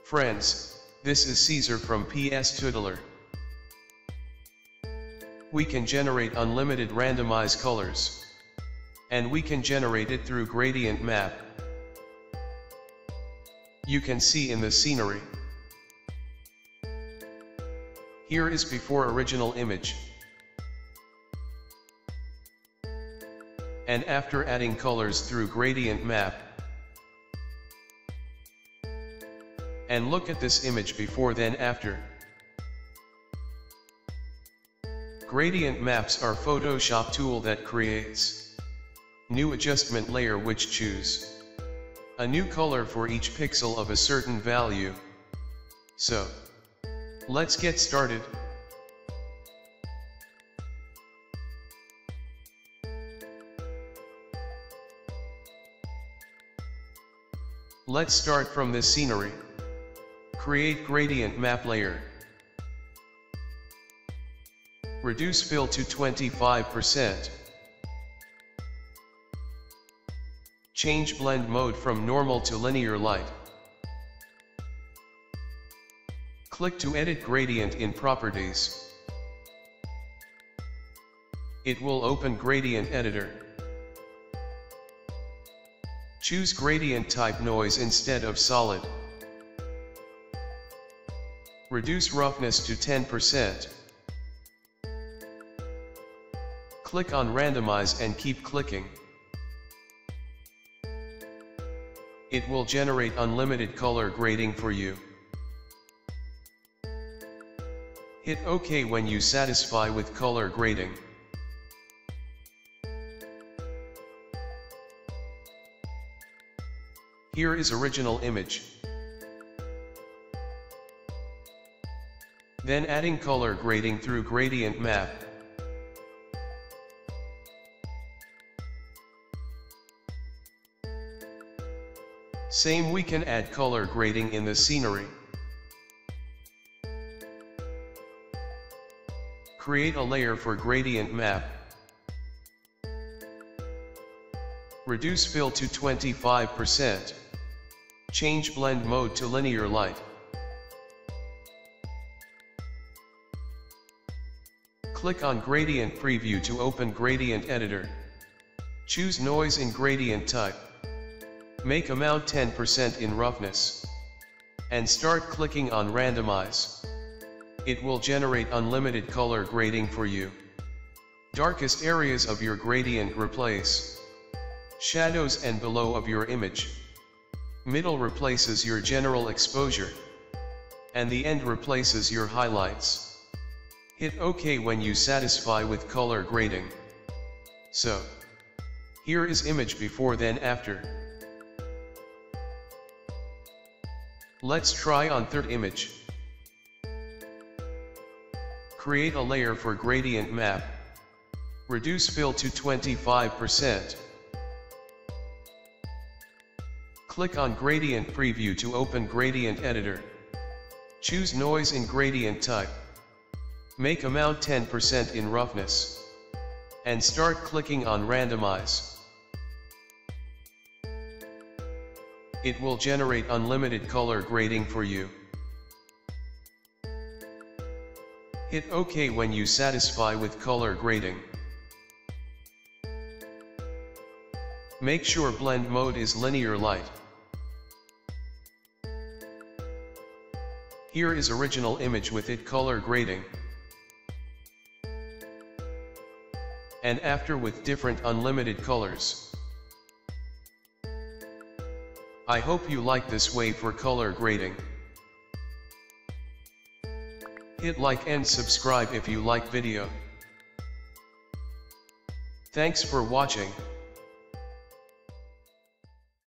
Friends, this is Caesar from PS Tutelar. We can generate unlimited randomized colors. And we can generate it through gradient map. You can see in the scenery. Here is before original image. And after adding colors through gradient map. And look at this image before then after. Gradient maps are Photoshop tool that creates new adjustment layer which choose a new color for each pixel of a certain value. So, let's get started. Let's start from this scenery. Create gradient map layer. Reduce fill to 25%. Change blend mode from normal to linear light. Click to edit gradient in properties. It will open gradient editor. Choose gradient type noise instead of solid. Reduce roughness to 10%. Click on randomize and keep clicking. It will generate unlimited color grading for you. Hit OK when you satisfy with color grading. Here is original image. Then adding color grading through gradient map. Same we can add color grading in the scenery. Create a layer for gradient map. Reduce fill to 25%. Change blend mode to linear light. Click on gradient preview to open gradient editor. Choose noise in gradient type. Make amount 10% in roughness. And start clicking on randomize. It will generate unlimited color grading for you. Darkest areas of your gradient replace shadows and below of your image. Middle replaces your general exposure. And the end replaces your highlights. Hit OK when you satisfy with color grading. So, here is image before then after. Let's try on third image. Create a layer for gradient map. Reduce fill to 25%. Click on gradient preview to open gradient editor. Choose noise in gradient type. Make amount 10% in roughness. And start clicking on randomize. It will generate unlimited color grading for you. Hit OK when you satisfy with color grading. Make sure blend mode is linear light. Here is original image with it color grading. And after with different unlimited colors. I hope you like this way for color grading. Hit like and subscribe if you like video. Thanks for watching.